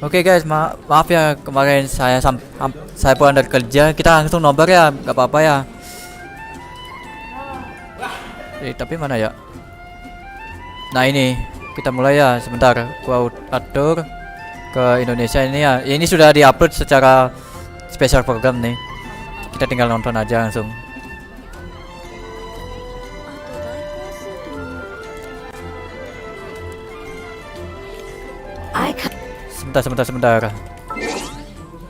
Oke guys, maaf ya kemarin saya pulang dari kerja, kita langsung nobar ya, nggak apa-apa ya. Tapi mana ya? Nah ini kita mulai ya, sebentar gua atur ke Indonesia ini ya. Ini sudah diupload secara spesial program nih. Kita tinggal nonton aja langsung. Sebentar.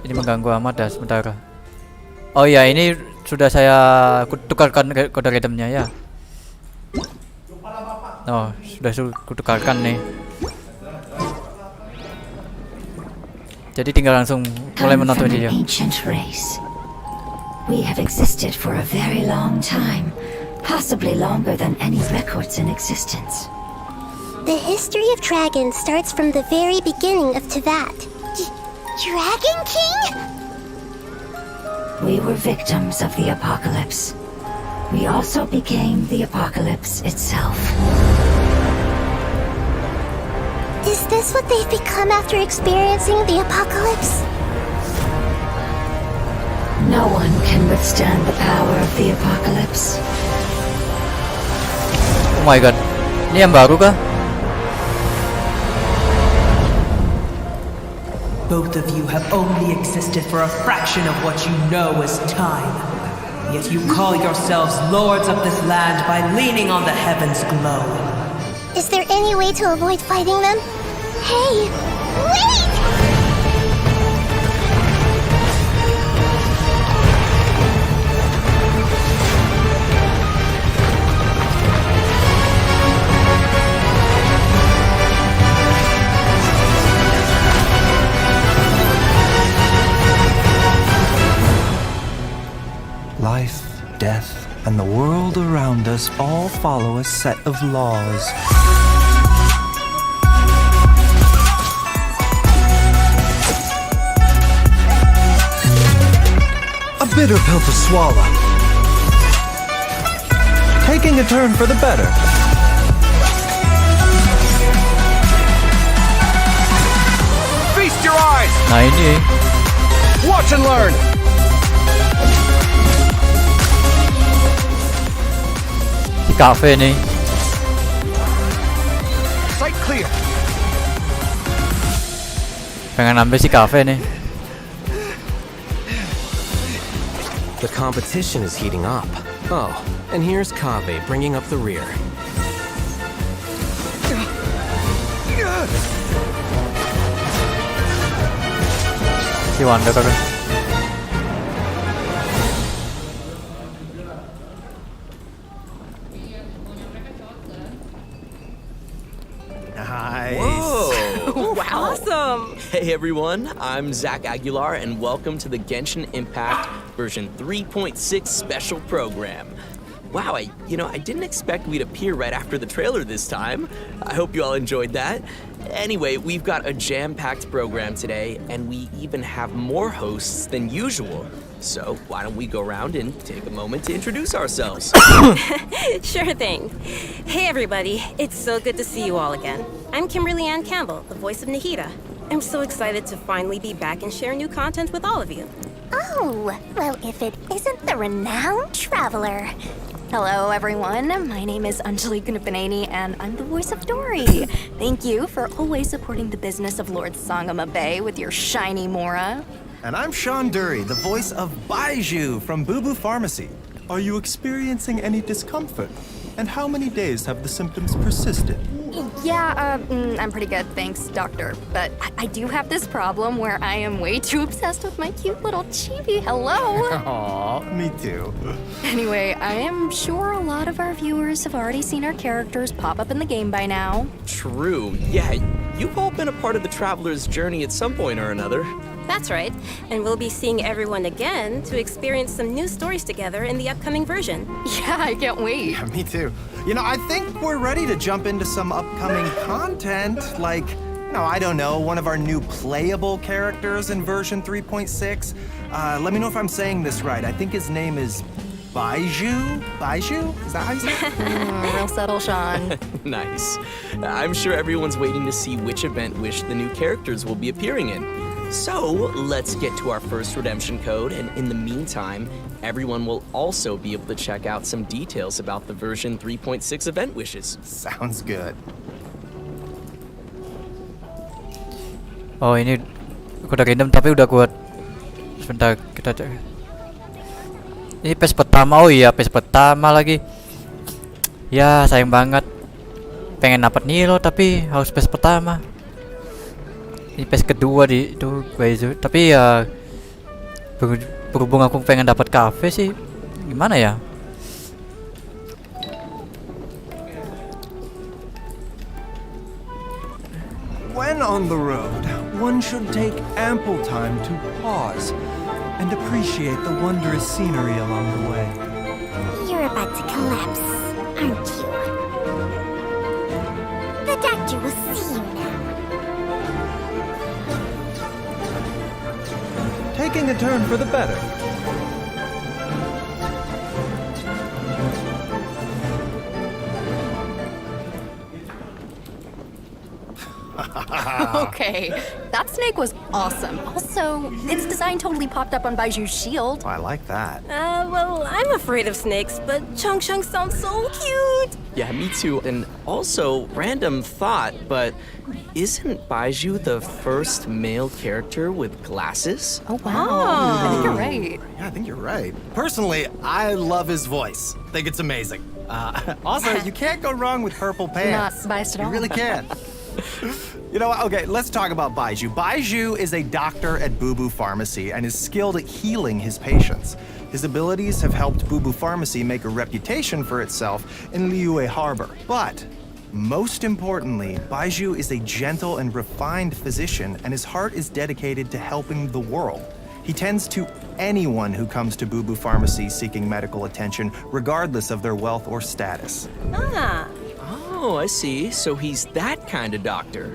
Ini mengganggu amat ya, sebentar. Oh ya, ini sudah saya tukarkan kode redeemnya ya. Oh, sudah kutukarkan nih. Jadi tinggal langsung mulai menonton dia. We have existed for a very long time, possibly longer than any records in existence. The history of dragons starts from the very beginning of Telat. Dragon King? We were victims of the apocalypse. We also became the apocalypse itself. Is this what they've become after experiencing the apocalypse? No one can withstand the power of the apocalypse. Oh my god, ini yang baru kah? Both of you have only existed for a fraction of what you know as time. Yet you call yourselves lords of this land by leaning on the heavens' glow. Is there any way to avoid fighting them? Hey, wait! Life, death, and the world around us all follow a set of laws. A bitter pill to swallow. Taking a turn for the better. Feast your eyes! Nah ini Watch and learn! di cafe nih. Sight clear. Pengen ambil si cafe nih. The competition is heating up. Oh, and here's Kaveh bringing up the rear. Si Wanda kan. Whoa! Wow. Awesome! Hey everyone, I'm Zach Aguilar and welcome to the Genshin Impact version 3.6 special program. Wow, I didn't expect we'd appear right after the trailer this time. I hope you all enjoyed that. Anyway, we've got a jam-packed program today, and we even have more hosts than usual. So why don't we go around and take a moment to introduce ourselves? Sure thing. Hey everybody, it's so good to see you all again. I'm Kimberly Ann Campbell, the voice of Nahida. I'm so excited to finally be back and share new content with all of you. Oh, well, if it isn't the renowned traveler. Hello, everyone. My name is Anjali Gunapanani, and I'm the voice of Dory. Thank you for always supporting the business of Lord Sangama Bay with your shiny Mora. And I'm Sean Dury, the voice of Baiju from Boo Boo Pharmacy. Are you experiencing any discomfort? And how many days have the symptoms persisted? Yeah, I'm pretty good, thanks, doctor. But I do have this problem where I am way too obsessed with my cute little chibi. Hello! Aww, me too. Anyway, I am sure a lot of our viewers have already seen our characters pop up in the game by now. True. Yeah, you've all been a part of the traveler's journey at some point or another. That's right, and we'll be seeing everyone again to experience some new stories together in the upcoming version. Yeah, I can't wait. Yeah, me too. I think we're ready to jump into some upcoming content, like, I don't know, one of our new playable characters in version 3.6. Let me know if I'm saying this right. I think his name is Baiju? Is that how you say it? Real subtle, Sean. Nice. I'm sure everyone's waiting to see which event wish the new characters will be appearing in. So, let's get to our first redemption code, and in the meantime, everyone will also be able to check out some details about the version 3.6 event wishes. Sounds good. Oh ini udah random tapi udah kuat. Sebentar kita cek. Ini patch pertama, oh iya patch pertama lagi. Ya sayang banget. Pengen dapat Nilo tapi harus patch pertama. Ini patch kedua di itu Baizu. Tapi ya berhubung aku pengen dapat cafe sih, gimana ya? When on the road, one should take ample time to pause and appreciate the wondrous scenery along the way. You're about to collapse, aren't you? The doctor will see you now. Taking a turn for the better. Okay, that snake was awesome. Also, its design totally popped up on Baiju's shield. I like that. Well, I'm afraid of snakes, but Chung Chung sounds so cute. Yeah, me too. And also, random thought, but isn't Baiju the first male character with glasses? Oh, wow. I think you're right. Yeah, I think you're right. Personally, I love his voice. Think it's amazing. Also, you can't go wrong with purple pants. Not biased at all. You really can't. You know what? Okay, let's talk about Baiju. Baiju is a doctor at Boo Boo Pharmacy and is skilled at healing his patients. His abilities have helped Boo Boo Pharmacy make a reputation for itself in Liyue Harbor. But most importantly, Baiju is a gentle and refined physician, and his heart is dedicated to helping the world. He tends to anyone who comes to Boo Boo Pharmacy seeking medical attention, regardless of their wealth or status. Ah. Oh, I see. So he's that kind of doctor.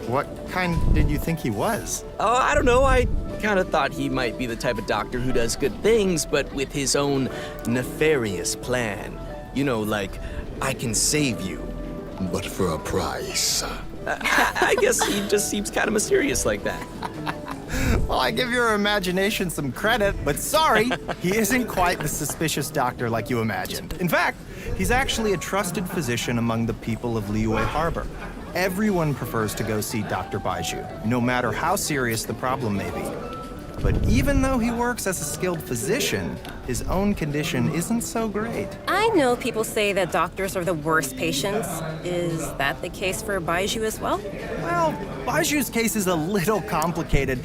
What kind did you think he was? Oh, I don't know. I kind of thought he might be the type of doctor who does good things, but with his own nefarious plan. You know, like, I can save you. But for a price. I guess he just seems kind of mysterious like that. Well, I give your imagination some credit, but sorry, he isn't quite the suspicious doctor like you imagined. In fact, he's actually a trusted physician among the people of Liyue Harbor. Everyone prefers to go see Dr. Baiju, no matter how serious the problem may be. But even though he works as a skilled physician, his own condition isn't so great. I know people say that doctors are the worst patients. Is that the case for Baiju as well? Well, Baiju's case is a little complicated,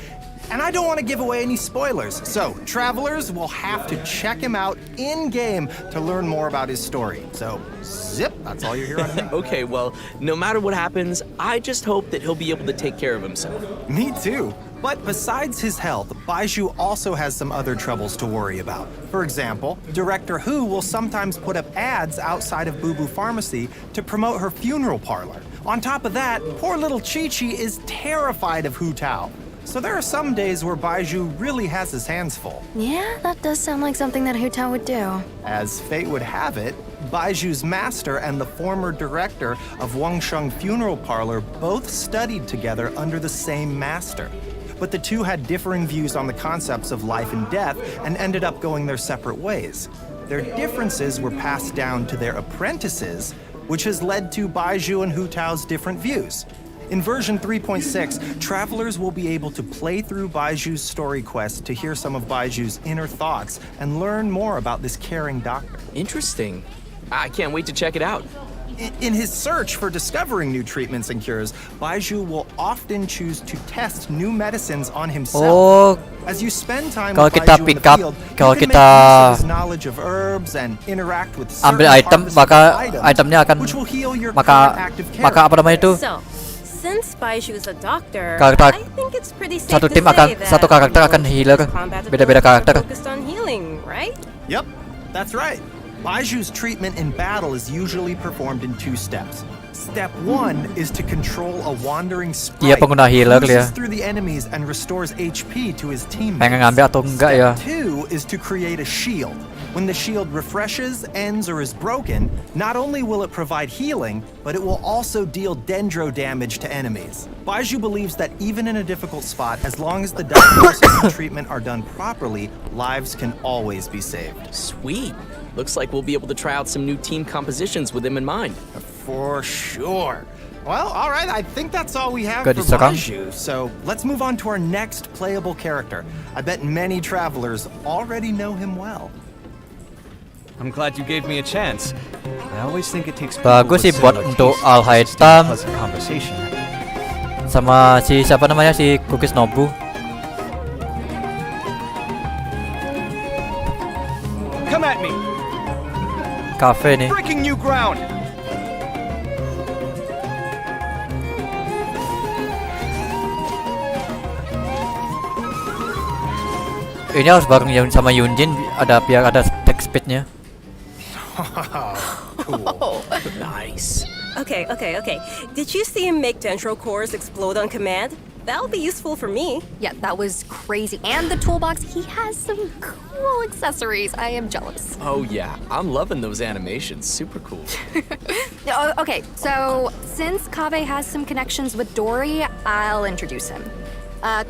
and I don't want to give away any spoilers. So, travelers will have to check him out in-game to learn more about his story. So, zip, that's all you're hearing on me. Okay, well, no matter what happens, I just hope that he'll be able to take care of himself. Me too. But besides his health, Baiju also has some other troubles to worry about. For example, Director Hu will sometimes put up ads outside of Boo Boo Pharmacy to promote her funeral parlor. On top of that, poor little Chi-Chi is terrified of Hu Tao. So there are some days where Baiju really has his hands full. Yeah, that does sound like something that Hu Tao would do. As fate would have it, Baiju's master and the former director of Wangsheng Funeral Parlor both studied together under the same master. But the two had differing views on the concepts of life and death and ended up going their separate ways. Their differences were passed down to their apprentices, which has led to Baiju and Hu Tao's different views. In version 3.6, travelers will be able to play through Baiju's story quest to hear some of Baiju's inner thoughts and learn more about this caring doctor. Interesting. I can't wait to check it out. In his search for discovering new treatments and cures, Baiju will often choose to test new medicines on himself. Oh, As you spend time kalau with kita Baiju in pick the up, field, kalau you can kita make use of his knowledge of herbs and interact with certain ambil item, harvested maka items, itemnya akan which will heal your maka current active maka apa namanya itu? So, since Baiju is a doctor, Karakter- I think it's pretty safe satu to tim say akan that satu karakter akan most healer, of his combat beda-beda abilities are karakter. focused on healing, right? Yep, that's right. Baiju's treatment in battle is usually performed in 2 steps. Step 1 is to control a wandering Dia sprite pengguna healer who dia. moves through the enemies and restores HP to his teammates. Pengen ngambil atau enggak ya? Step 2 is to create a shield. When the shield refreshes, ends, or is broken, not only will it provide healing, but it will also deal dendro damage to enemies. Baiju believes that even in a difficult spot, as long as the diagnosis and treatment are done properly, lives can always be saved. Sweet. Looks like we'll be able to try out some new team compositions with him in mind. For sure. Well, all right, I think that's all we have Good for diserang. Baiju, so let's move on to our next playable character. I bet many travelers already know him well. I'm glad you gave me a chance. I always think it takes Bagus sih buat untuk Al Hitam conversation. sama si siapa namanya si Cookies Nobu. Come at me. Cafe nih. Breaking new ground. Ini harus bareng sama Yunjin ada biar ada attack speednya. Cool. Nice. Okay. Did you see him make dendro cores explode on command? That'll be useful for me. Yeah, that was crazy. And the toolbox, he has some cool accessories. I am jealous. Oh yeah, I'm loving those animations. Super cool. Okay, so since Kaveh has some connections with Dory, I'll introduce him.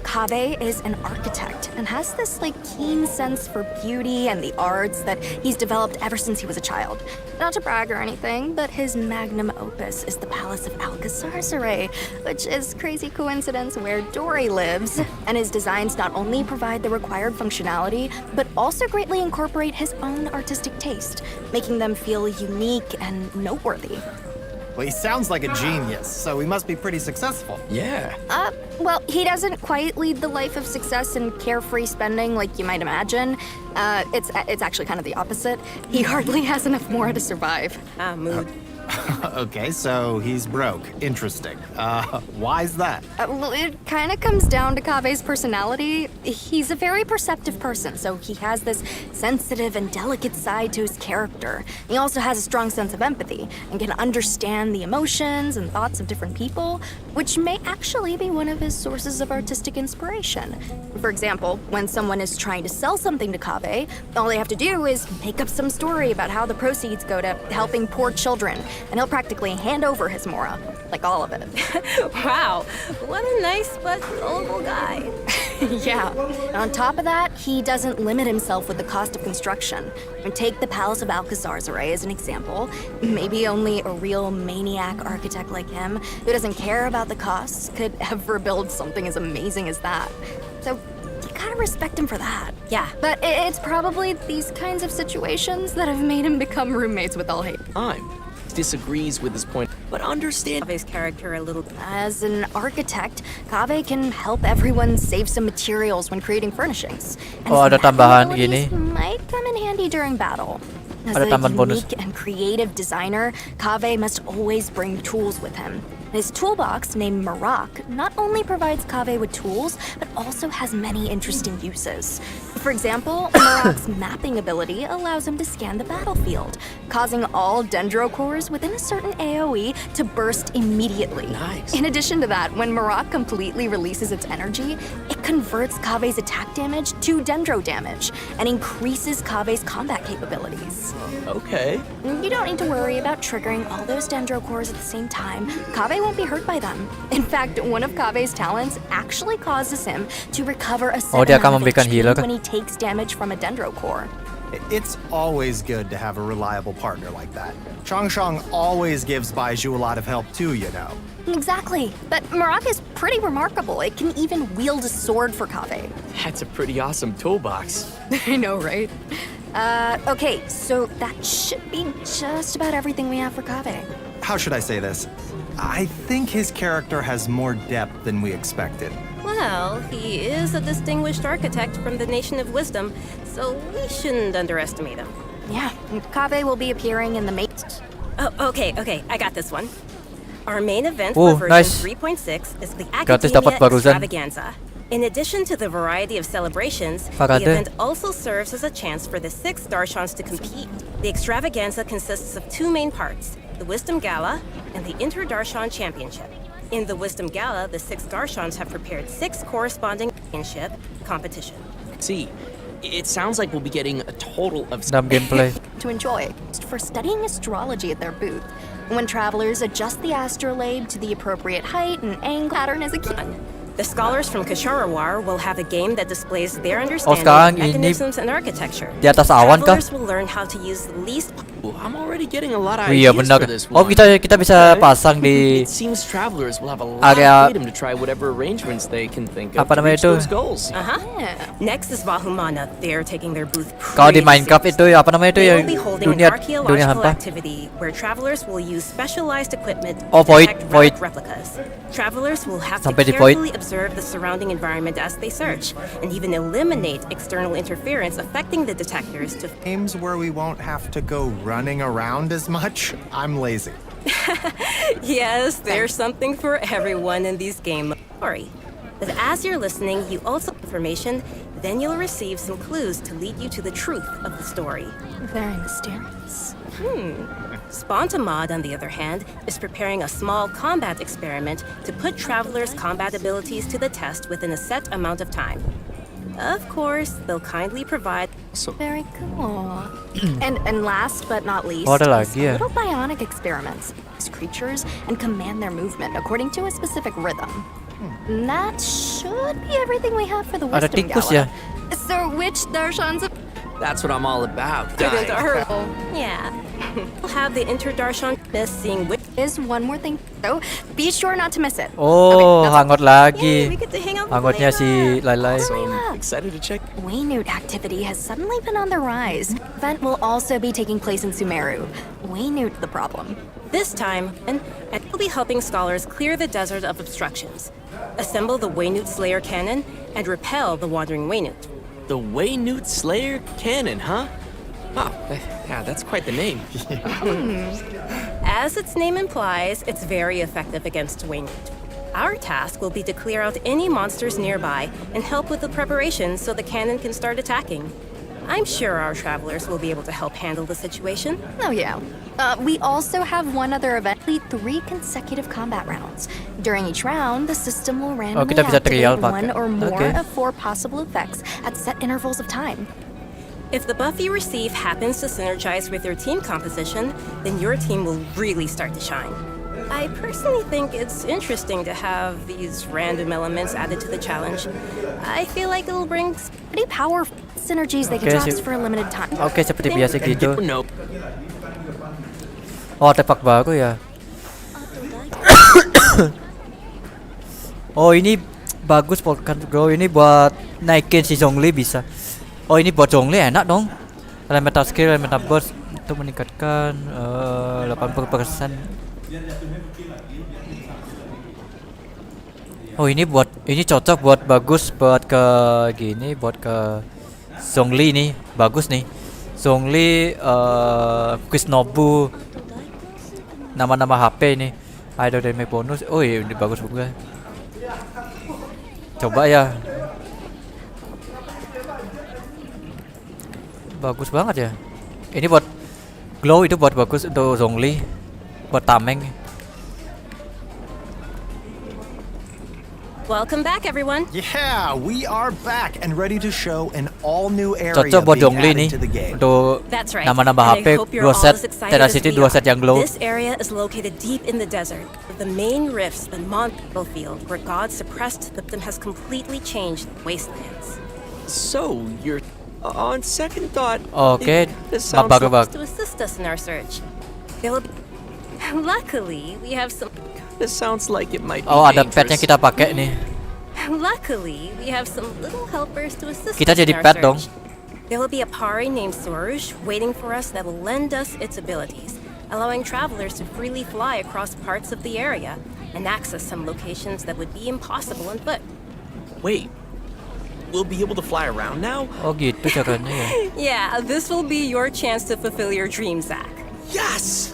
Kaveh is an architect and has this keen sense for beauty and the arts that he's developed ever since he was a child. Not to brag or anything, but his magnum opus is the Palace of Alcazar, which is crazy coincidence where Dory lives. And his designs not only provide the required functionality, but also greatly incorporate his own artistic taste, making them feel unique and noteworthy. Well, he sounds like a genius, so he must be pretty successful. Yeah. Well, he doesn't quite lead the life of success and carefree spending like you might imagine. It's actually kind of the opposite. He hardly has enough more to survive. Mood. Okay, so he's broke. Interesting. Why's that? Well, it kind of comes down to Kaveh's personality. He's a very perceptive person, so he has this sensitive and delicate side to his character. He also has a strong sense of empathy and can understand the emotions and thoughts of different people, which may actually be one of his sources of artistic inspiration. For example, when someone is trying to sell something to Kaveh, all they have to do is make up some story about how the proceeds go to helping poor children, and he'll practically hand over his Mora, all of it. Wow, what a nice but gullible guy. Yeah. And on top of that, he doesn't limit himself with the cost of construction. And take the Palace of Alcazar as an example. Maybe only a real maniac architect like him, who doesn't care about the costs, could ever build something as amazing as that. So you gotta respect him for that. Yeah. But it's probably these kinds of situations that have made him become roommates with Al-Hayt. Disagrees with his point, but understand Kaveh's character a little. As an architect, Kaveh can help everyone save some materials when creating furnishings. And Oh, ada some tambahan abilities gini. might come in handy during battle. As Ada a tambahan bonus. unique and creative designer, Kaveh must always bring tools with him. His toolbox, named Marak, not only provides Kaveh with tools, but also has many interesting uses. For example, Marak's mapping ability allows him to scan the battlefield, causing all dendro cores within a certain AoE to burst immediately. Nice. In addition to that, when Marak completely releases its energy, it converts Kaveh's attack damage to dendro damage and increases Kaveh's combat capabilities. Okay. You don't need to worry about triggering all those dendro cores at the same time. Kaveh won't be hurt by them. In fact, one of Kaveh's talents actually causes him to recover a set dia amount akan of memberikan HP healer. when he takes damage from a dendro core. It's always good to have a reliable partner like that. Changshang always gives Baiju a lot of help too, you know. Exactly. But Marak is pretty remarkable. It can even wield a sword for Kaveh. That's a pretty awesome toolbox. I know, right? Okay, so that should be just about everything we have for Kaveh. How should I say this? I think his character has more depth than we expected. Well, he is a distinguished architect from the Nation of Wisdom, so we shouldn't underestimate him. Yeah, Kaveh will be appearing in the main. Oh, okay, I got this one. Our main event Oh, for version nice. 3.6 is the Gratis dapat Academia barusan. Extravaganza. In addition to the variety of celebrations, Parade. the event also serves as a chance for the 6 Darshans to compete. The extravaganza consists of 2 main parts, the Wisdom Gala and the Inter-Darshan Championship. In the Wisdom Gala, the 6 Darshans have prepared 6 corresponding championship competition. See, It sounds like we'll be getting a total of dalam gameplay. To enjoy for studying astrology at their booth. When travelers adjust the astrolabe to the appropriate height and angle, pattern is a key. The scholars from Kasharawar will have a game that displays their sekarang understanding of ini mechanisms and architecture. Di atas awan kah? Travelers will learn how to use the least. I'm already getting a lot of Iya ideas benar. for this Oh one. kita bisa pasang di It seems travelers will have a lot area- of freedom to try whatever arrangements they can think of Apa to namanya reach itu? those goals. Next is Vahumana. They're taking their booth. Kalau di pretty Minecraft itu seriously. apa namanya itu They yang will be holding dunia an archaeological hampa. activity where travelers will use specialized equipment Oh, to void, detect void. relic replicas. Travelers will have Sampai to di void. carefully observe the surrounding environment as they search, and even eliminate external interference affecting the detectors to. Games where we won't have to go running around as much. I'm lazy. Yes, there's something for everyone in these games. Sorry. But as you're listening, you also get information, then you'll receive some clues to lead you to the truth of the story. Very mysterious. Spontamod, on the other hand, is preparing a small combat experiment to put travelers' combat abilities to the test within a set amount of time. Of course, they'll kindly provide. Very cool. and last but not least, Oh, ada is lagi ya? little bionic experiments. These creatures and command their movement according to a specific rhythm. And that should be everything we have for the Ada wisdom tikus gala. ya? So which darshans? That's what I'm all about. Yeah. We'll have the Interdarshan miss seeing which. Is one more thing. So be sure not to miss it. Oh, Okay, hangot Yay, lagi. we get to hang out with Hangotnya Bila. si Lailai. So I'm excited to check. Waynute activity has suddenly been on the rise. Event will also be taking place in Sumeru. Waynute the problem. This time, and we'll be helping scholars clear the desert of obstructions, assemble the Waynute Slayer cannon, and repel the wandering Waynute. The Waynute Slayer Cannon, huh? Wow, yeah, that's quite the name. As its name implies, it's very effective against Waynute. Our task will be to clear out any monsters nearby and help with the preparations so the cannon can start attacking. I'm sure our travelers will be able to help handle the situation. Oh yeah. We also have one other event. Complete 3 consecutive combat rounds. During each round, the system will randomly kita bisa trial activate one pakai. or more Okay. of 4 possible effects at set intervals of time. If the buff you receive happens to synergize with your team composition, then your team will really start to shine. I personally think it's interesting to have these random elements added to the challenge. I feel like it'll bring Pretty powerful synergies they can Okay, last so- for a limited time. Oke, seperti biasa gitu. Nope. Oh, artefak baru ya. Oh, ini bagus kan bro. Ini buat naikin si Zhongli bisa. Oh, ini buat Zhongli enak dong. Elemental skill, elemental burst itu meningkatkan 80%. Oh, ini cocok buat bagus buat ke gini, buat ke Zhongli nih. Bagus nih. Zhongli Quiz Nobu. Nama-nama HP ini. Ada damage bonus. Oh iya, ini bagus juga. Coba ya. Bagus banget ya. Ini buat glow, itu buat bagus untuk Zhongli. Buat tameng. Welcome back, everyone. Yeah, we are back and ready to show an all-new area Cocok buat being Zhongli nih added to the game. untuk That's right. nama-nama And I HP hope you're 2 all set as excited Teracity as we 2 set are. yang glow. This area is located deep in the desert. The main rifts, the battlefield where God suppressed them, has completely changed the wastelands. So, you're on second thought. Oke, this sounds baru bak. To assist us in our search. They'll be... Luckily, we have some. This sounds like it might be Oh, ada petnya dangerous. kita pakai nih. Luckily, we have some little helpers to assist Kita us in jadi our pet dong. search. There will be a pari named Sorush waiting for us that will lend us its abilities, allowing travelers to freely fly across parts of the area and access some locations that would be impossible on foot. Wait, we'll be able to fly around now? Oh gitu caranya ya. Yeah, this will be your chance to fulfill your dream, Zach. Yes!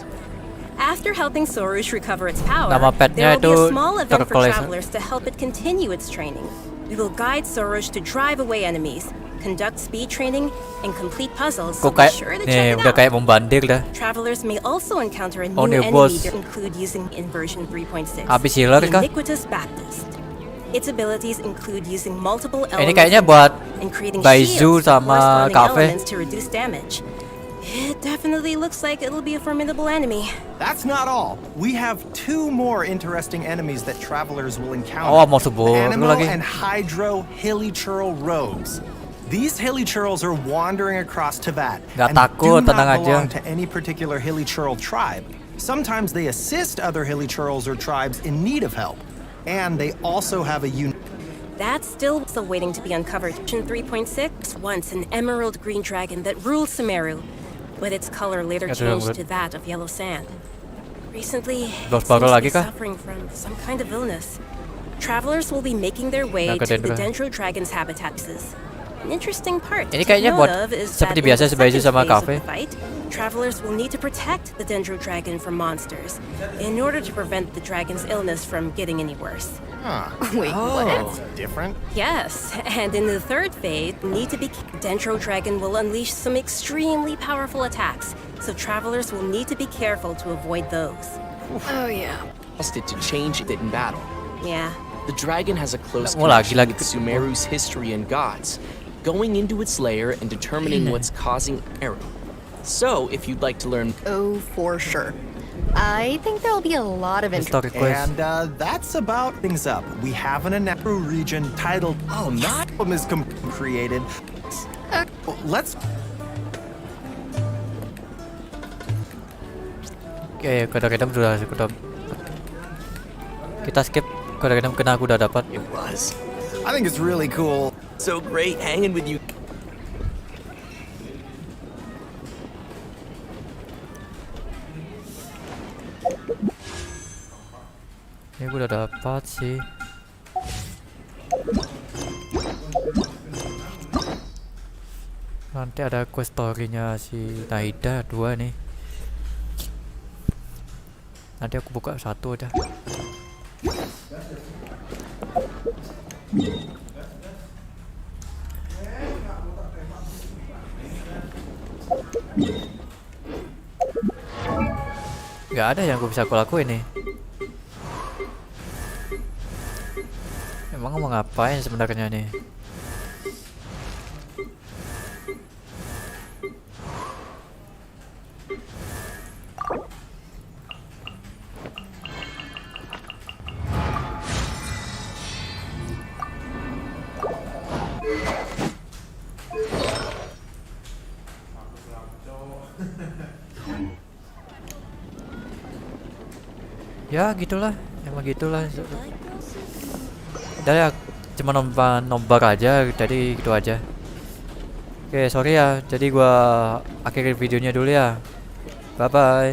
After helping Sorush recover its power, Nama petnya there will be itu a small event for Terkolesa. travelers to help it continue its training. We will guide Sorush to drive away enemies, conduct speed training, and complete puzzles, so Kok be kayak sure to nih check it udah out. kayak membandir dah. Travelers may also encounter a new Oh, new enemy boss. that include using in version 3.6. Habis healer the kah? Iniquitous Baptist. Its abilities include using multiple Ini elements kayaknya buat and creating Baizu shields with sama corresponding Cafe. elements to reduce damage. It definitely looks like it'll be a formidable enemy. That's not all. We have two more interesting enemies that travelers will encounter. Oh, mau sebut Animo lagi. and Hydro Hilichurl rogues. These Hilichurls are wandering across Tevat Gak and takut, do tenang not aja. belong to any particular Hilichurl tribe. Sometimes they assist other Hilichurls or tribes in need of help. And they also have a That's still waiting to be uncovered. Version 3.6, once an emerald green dragon that ruled Sumeru, but its color later Ya, changed sudah, to that of yellow sand. Recently, Dos it baru seems to lagi be kah? suffering from some kind of illness. Travelers will be making their way Nah, ke to the Dendro. Dendro Dragon's habitats. An interesting part to Ini take kayaknya note buat of is seperti that in biasa the Baizu second sama phase of Cafe. the fight, travelers will need to protect the Dendro Dragon from monsters in order to prevent the dragon's illness from getting any worse. Wait, That's different. Yes, and in the third phase, Dendro Dragon will unleash some extremely powerful attacks, so travelers will need to be careful to avoid those. Oh yeah. Asked it to change it in battle. Yeah. The dragon has a close Mau lagi, connection lagi with ke- Sumeru's history and gods, going into its lair and determining what's causing error. So, if you'd like to learn Oh, for sure. I think there'll be a lot of interest. Story quest. And that's about things up. We have an Anapru region titled not is created. Let's Oke, kode random sudah kita skip kode random kena aku udah dapat. it was. I think it's really cool. So great hanging with you. Ini gue udah dapat sih. Nanti ada quest story-nya si Naida 2 nih. Nanti aku buka satu aja. Gak ada yang gue bisa aku lakuin nih. Emang mau ngapain sebenarnya nih? Ya gitulah, emang gitulah. Udah ya, cuma nobar aja, jadi gitu aja. Oke, sorry ya, jadi gua akhirin videonya dulu ya. Bye bye.